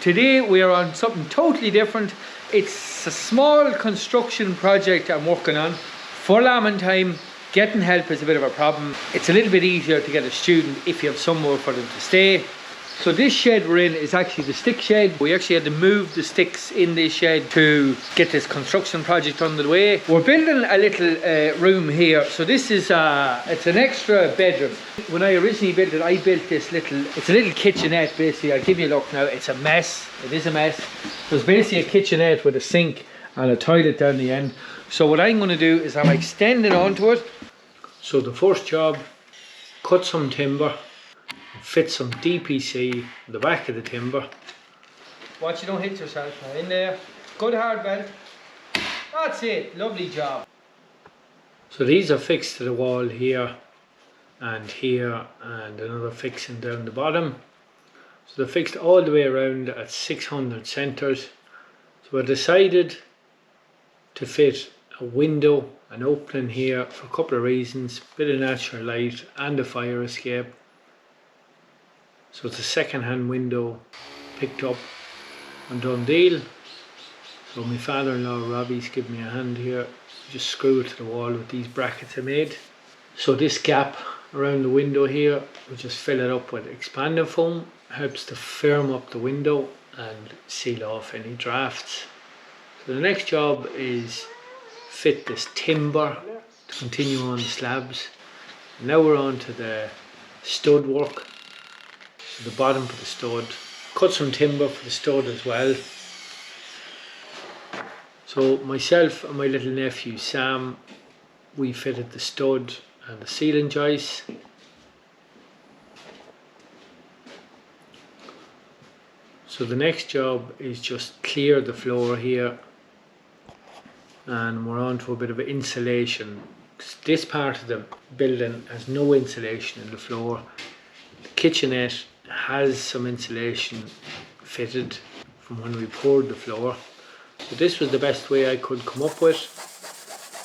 Today we are on something totally different. It's a small construction project I'm working on. For lambing time, getting help is a bit of a problem. It's a little bit easier to get a student if you have somewhere for them to stay. So this shed we're in is actually the stick shed. We actually had to move the sticks in this shed to get this construction project underway. We're building a little room here. So this is it's an extra bedroom. When I originally built it, I built this little, it's a little kitchenette basically. I'll give you a look now. It's a mess. It is a mess. So it's basically a kitchenette with a sink and a toilet down the end. So what I'm going to do is I'm extending onto it. So the first job, cut some timber. Fit some DPC in the back of the timber. Watch you don't hit yourself now. In there. Good hard bed. That's it. Lovely job. So these are fixed to the wall here and here and another fixing down the bottom. So they're fixed all the way around at 600 centres. So I decided to fit a window, an opening here for a couple of reasons. A bit of natural light and a fire escape. So it's a second-hand window picked up on Dundee. So my father-in-law Robbie's given me a hand here. Just screw it to the wall with these brackets I made. So this gap around the window here, we just fill it up with expanding foam. Helps to firm up the window and seal off any drafts. So the next job is fit this timber to continue on the slabs. Now we're on to the stud work. The bottom for the stud, cut some timber for the stud as well. So myself and my little nephew Sam, we fitted the stud and the ceiling joists. So the next job is just clear the floor here, and we're on to a bit of insulation. This part of the building has no insulation in the floor. The kitchenette has some insulation fitted from when we poured the floor. So this was the best way I could come up with.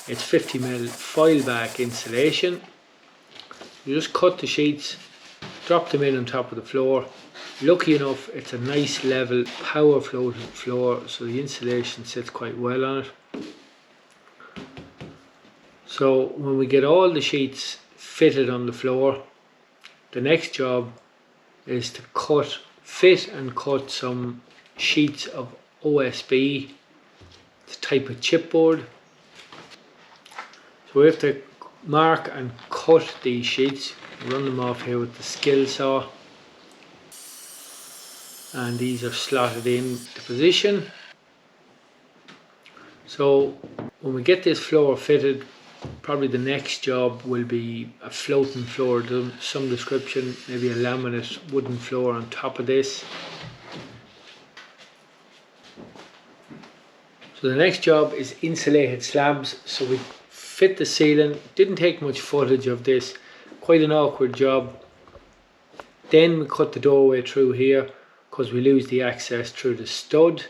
It's 50mm foil back insulation. You just cut the sheets, drop them in on top of the floor. Lucky enough, it's a nice level power floated floor, so the insulation sits quite well on it. So when we get all the sheets fitted on the floor, the next job is to fit and cut some sheets of OSB. It's a type of chipboard. So we have to mark and cut these sheets, run them off here with the skill saw. And these are slotted in to position. So when we get this floor fitted, probably the next job will be a floating floor, some description, maybe a laminate wooden floor on top of this. So the next job is insulated slabs. So we fit the ceiling, didn't take much footage of this, quite an awkward job. Then we cut the doorway through here because we lose the access through the stud.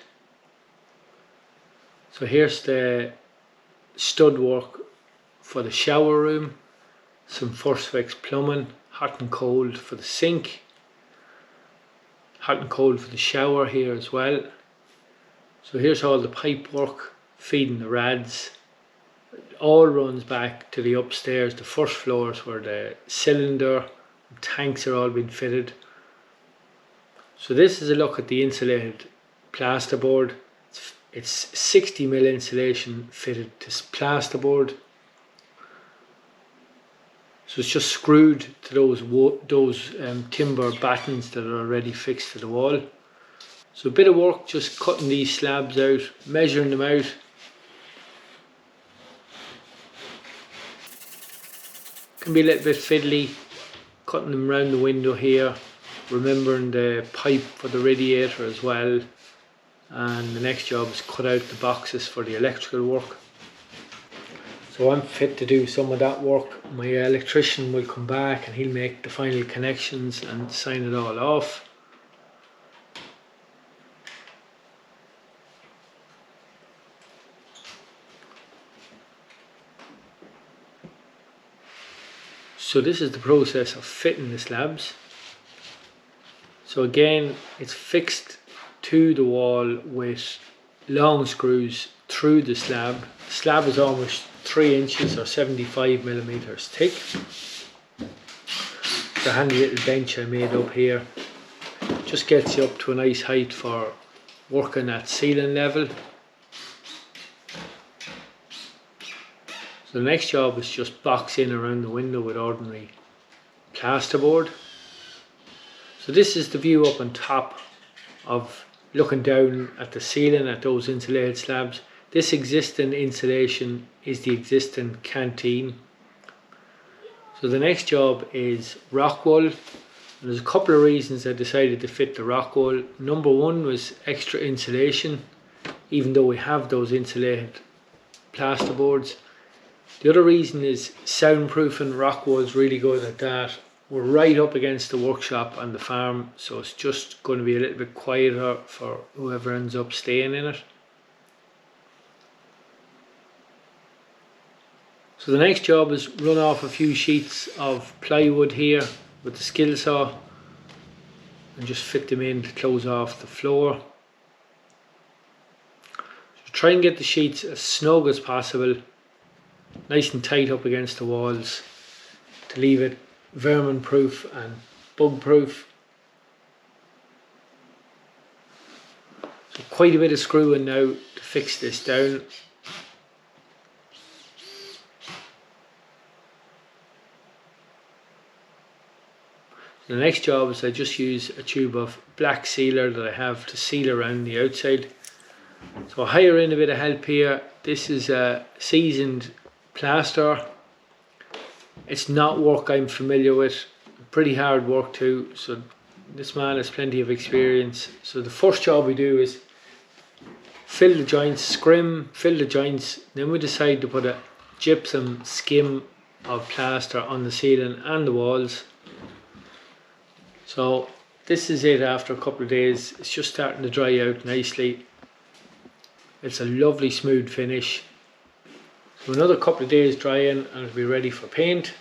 So here's the stud work for the shower room, some first fix plumbing, hot and cold for the sink, hot and cold for the shower here as well. So here's all the pipe work feeding the rads. It all runs back to the upstairs, the first floors where the cylinder and tanks are all being fitted. So this is a look at the insulated plasterboard. It's 60mm insulation fitted to plasterboard. So it's just screwed to those timber battens that are already fixed to the wall. So a bit of work just cutting these slabs out, measuring them out. Can be a little bit fiddly, cutting them around the window here, remembering the pipe for the radiator as well. And the next job is cut out the boxes for the electrical work. So I'm fit to do some of that work. My electrician will come back and he'll make the final connections and sign it all off. So this is the process of fitting the slabs. So again, it's fixed to the wall with long screws through the slab. The slab is almost 3 inches or 75 millimeters thick. The handy little bench I made up here just gets you up to a nice height for working at ceiling level. So the next job is just box in around the window with ordinary plasterboard. So this is the view up on top of looking down at the ceiling at those insulated slabs. This existing insulation is the existing canteen. So the next job is rock wool. And there's a couple of reasons I decided to fit the rock wool. Number one was extra insulation, even though we have those insulated plasterboards. The other reason is soundproofing. Rock wool is really good at that. We're right up against the workshop and the farm, so it's just going to be a little bit quieter for whoever ends up staying in it. So the next job is run off a few sheets of plywood here with the skill saw and just fit them in to close off the floor. So try and get the sheets as snug as possible, nice and tight up against the walls to leave it vermin proof and bug proof. So quite a bit of screwing now to fix this down. The next job is I just use a tube of black sealer that I have to seal around the outside. So I hire in a bit of help here. This is a seasoned plaster. It's not work I'm familiar with, pretty hard work too, so this man has plenty of experience. So the first job we do is fill the joints, scrim, fill the joints, then we decide to put a gypsum skim of plaster on the ceiling and the walls. So this is it after a couple of days. It's just starting to dry out nicely. It's a lovely smooth finish. So another couple of days drying and it'll be ready for paint.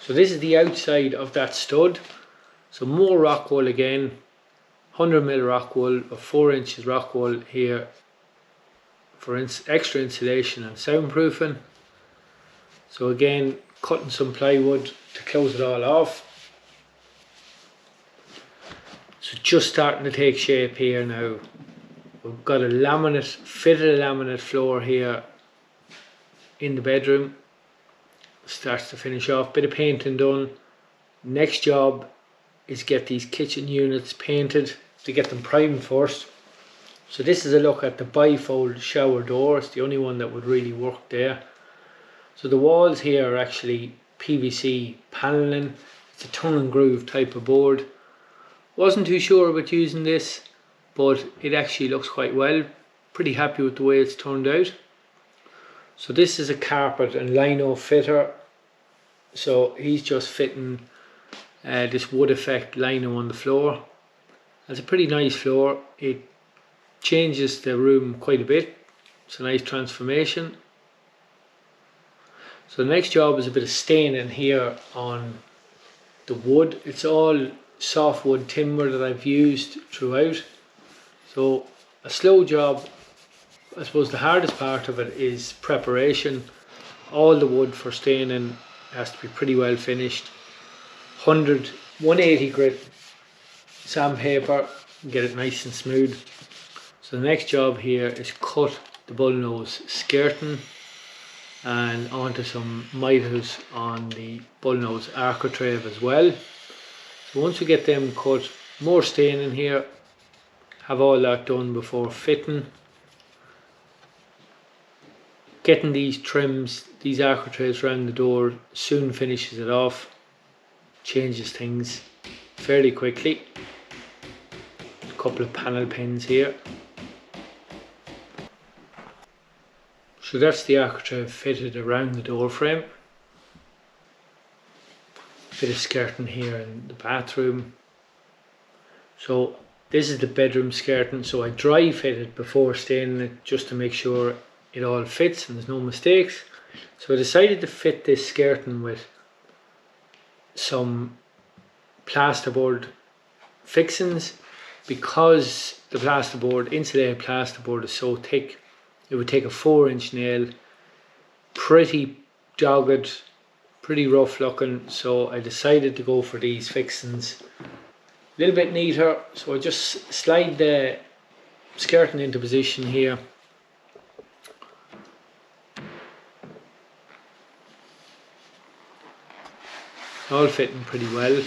So this is the outside of that stud. So more rock wool again, 100mm rock wool or 4 inches rock wool here for extra insulation and soundproofing. So again, cutting some plywood to close it all off. So just starting to take shape here now. We've got a laminate, fitted a laminate floor here in the bedroom. Starts to finish off, bit of painting done. Next job is get these kitchen units painted to get them primed first. So this is a look at the bifold shower door. It's the only one that would really work there. So the walls here are actually PVC paneling. It's a tongue and groove type of board. Wasn't too sure about using this, but it actually looks quite well. Pretty happy with the way it's turned out. So this is a carpet and lino fitter. So he's just fitting this wood effect lino on the floor. It's a pretty nice floor. It changes the room quite a bit. It's a nice transformation. So the next job is a bit of staining here on the wood. It's all softwood timber that I've used throughout. So a slow job. I suppose the hardest part of it is preparation. All the wood for staining has to be pretty well finished. 180 grit sandpaper, get it nice and smooth. So the next job here is cut the bullnose skirting and onto some miters on the bullnose architrave as well. So once we get them cut, more staining here, have all that done before fitting. Getting these trims, these architraves around the door soon finishes it off, changes things fairly quickly. A couple of panel pins here. So that's the architrave fitted around the door frame. Bit of skirting here in the bathroom. So this is the bedroom skirting, so I dry fitted before staining it just to make sure it all fits and there's no mistakes. So I decided to fit this skirting with some plasterboard fixings. Because the plasterboard, insulated plasterboard, is so thick, it would take a 4-inch nail, pretty dogged, pretty rough looking, so I decided to go for these fixings. A little bit neater, so I just slide the skirting into position here. All fitting pretty well.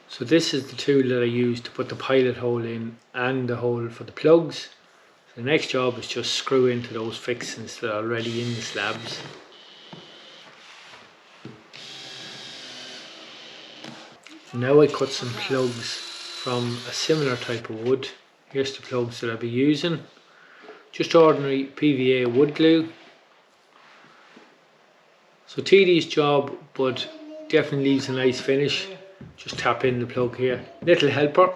So this is the tool that I use to put the pilot hole in and the hole for the plugs. The next job is just screw into those fixings that are already in the slabs. Now I cut some plugs from a similar type of wood. Here's the plugs that I'll be using. Just ordinary PVA wood glue. So tedious job, but definitely leaves a nice finish. Just tap in the plug here. Little helper.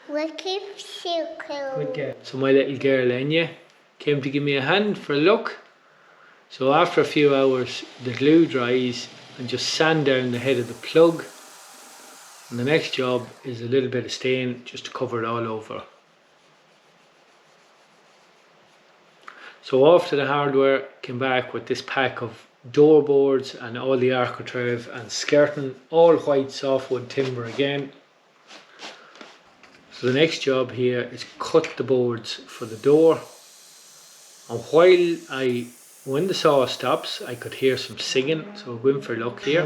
What keeps you cool? Good girl. So my little girl Enya came to give me a hand for a look. So after a few hours the glue dries and just sand down the head of the plug. And the next job is a little bit of stain just to cover it all over. So after the hardware came back with this pack of door boards and all the architrave and skirting, all white softwood timber again. So the next job here is cut the boards for the door, and when the saw stops I could hear some singing, so we're going for a look here.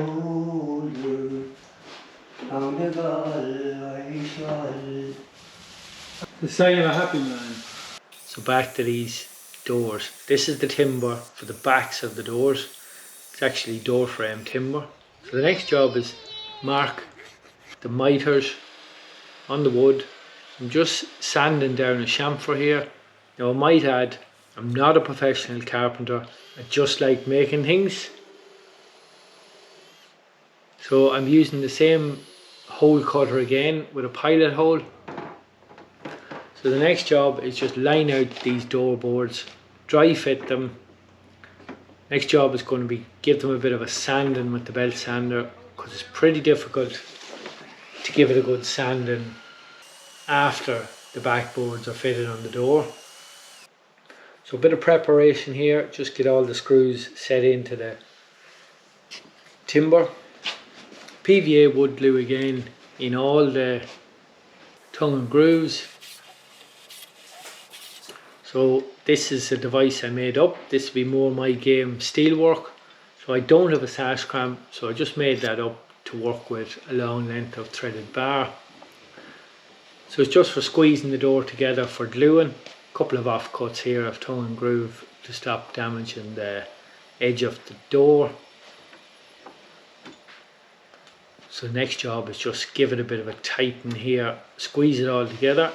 The sign of a happy man. So back to these doors. This is the timber for the backs of the doors. It's actually door frame timber. So the next job is mark the miters on the wood. I'm just sanding down a chamfer here. Now I might add, I'm not a professional carpenter, I just like making things. So I'm using the same hole cutter again with a pilot hole. So the next job is just line out these door boards, dry fit them. Next job is going to be give them a bit of a sanding with the belt sander, because it's pretty difficult to give it a good sanding after the backboards are fitted on the door. So a bit of preparation here, just get all the screws set into the timber. PVA wood glue again in all the tongue and grooves. So this is a device I made up. This will be more my game steelwork. So I don't have a sash clamp, so I just made that up to work with a long length of threaded bar. So it's just for squeezing the door together for gluing. A couple of offcuts here of tongue and groove to stop damaging the edge of the door. So the next job is just give it a bit of a tighten here, squeeze it all together.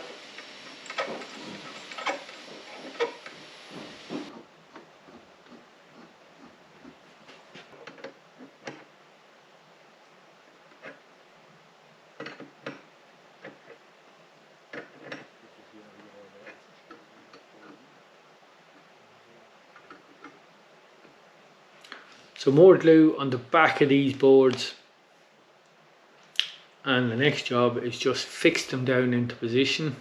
So more glue on the back of these boards, and the next job is just fix them down into position.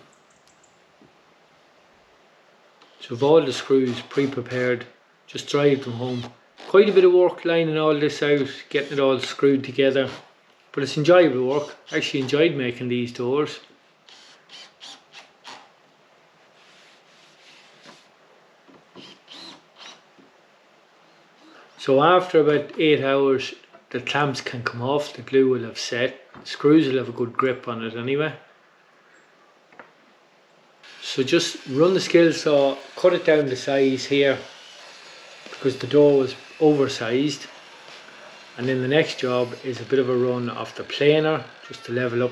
So with all the screws pre-prepared, just drive them home. Quite a bit of work lining all this out, getting it all screwed together, but it's enjoyable work. I actually enjoyed making these doors. So after about 8 hours the clamps can come off, the glue will have set, the screws will have a good grip on it anyway. So just run the skill saw, cut it down to size here because the door was oversized, and then the next job is a bit of a run off the planer just to level up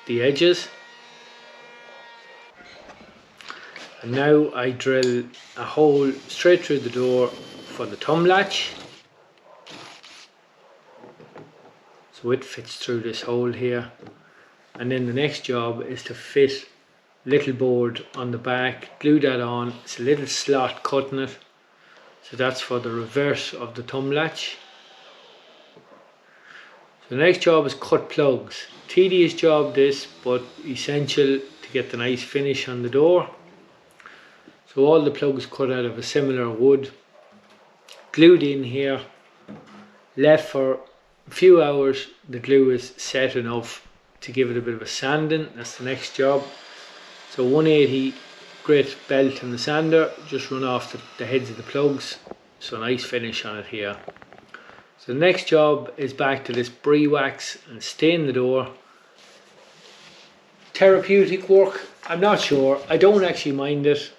the edges. And now I drill a hole straight through the door for the thumb latch. So it fits through this hole here, and then the next job is to fit little board on the back, glue that on. It's a little slot cut in it, So that's for the reverse of the thumb latch. So the next job is cut plugs. Tedious job this, but essential to get the nice finish on the door. So all the plugs cut out of a similar wood, glued in here, left for a few hours. The glue is set enough to give it a bit of a sanding. That's the next job. So 180 grit belt and the sander, just run off the heads of the plugs. So nice finish on it here. So the next job is back to this brie wax and stain the door. Therapeutic work, I'm not sure. I don't actually mind it.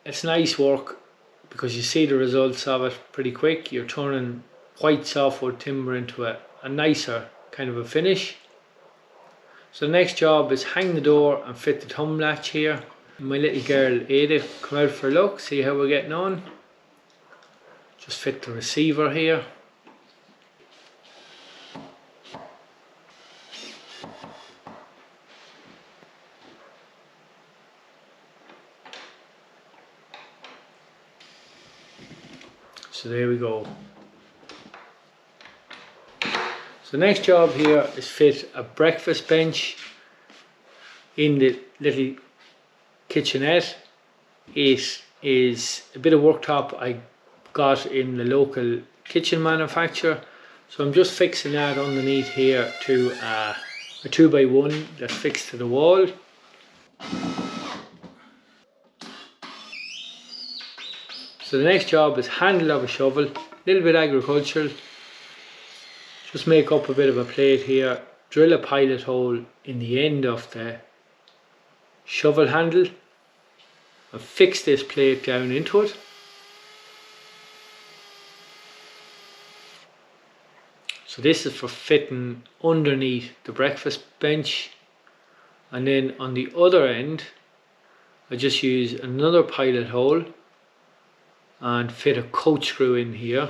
It's nice work because you see the results of it pretty quick. You're turning white softwood timber into a nicer kind of a finish. So the next job is hang the door and fit the thumb latch here. My little girl Ada come out for a look, see how we're getting on. Just fit the receiver here. So there we go. So the next job here is fit a breakfast bench in the little kitchenette. It is a bit of worktop I got in the local kitchen manufacturer. So I'm just fixing that underneath here to a 2x1 that's fixed to the wall. So the next job is handle of a shovel, a little bit agricultural. Just make up a bit of a plate here, drill a pilot hole in the end of the shovel handle and fix this plate down into it. So this is for fitting underneath the breakfast bench, and then on the other end I just use another pilot hole and fit a coach screw in here.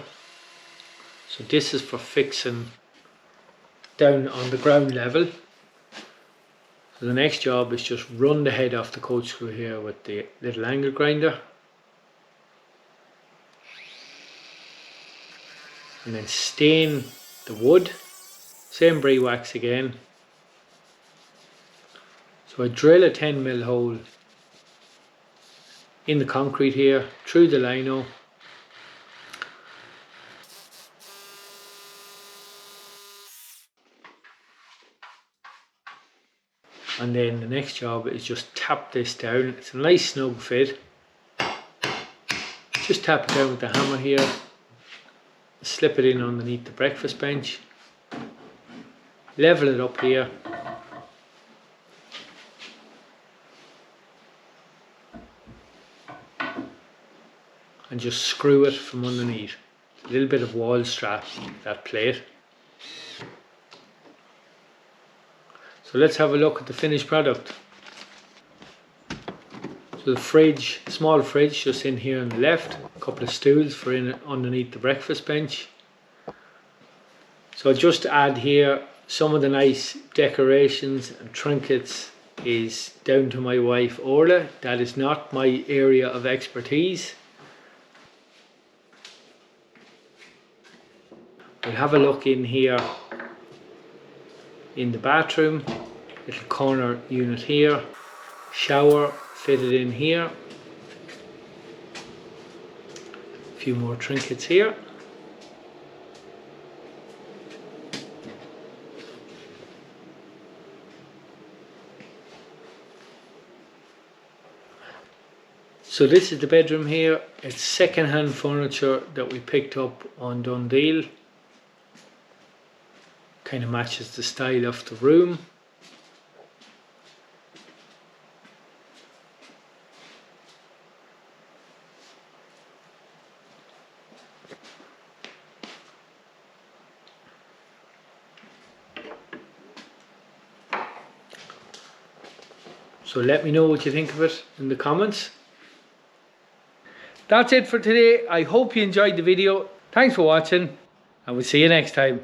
So this is for fixing down on the ground level. So the next job is just run the head off the coach screw here with the little angle grinder. And then stain the wood. Same brie wax again. So I drill a 10mm hole in the concrete here, through the lino. And then the next job is just tap this down. It's a nice snug fit. Just tap it down with the hammer here. Slip it in underneath the breakfast bench. Level it up here. And just screw it from underneath. A little bit of wall strap, that plate. So let's have a look at the finished product. So the fridge, small fridge just in here on the left, a couple of stools for in underneath the breakfast bench. So just to add here, some of the nice decorations and trinkets is down to my wife Orla. That is not my area of expertise. We'll have a look in here in the bathroom, little corner unit here, shower fitted in here, a few more trinkets here. So this is the bedroom here. It's second-hand furniture that we picked up on Dundee. Kind of matches the style of the room. So let me know what you think of it in the comments. That's it for today. I hope you enjoyed the video. Thanks for watching, and we'll see you next time.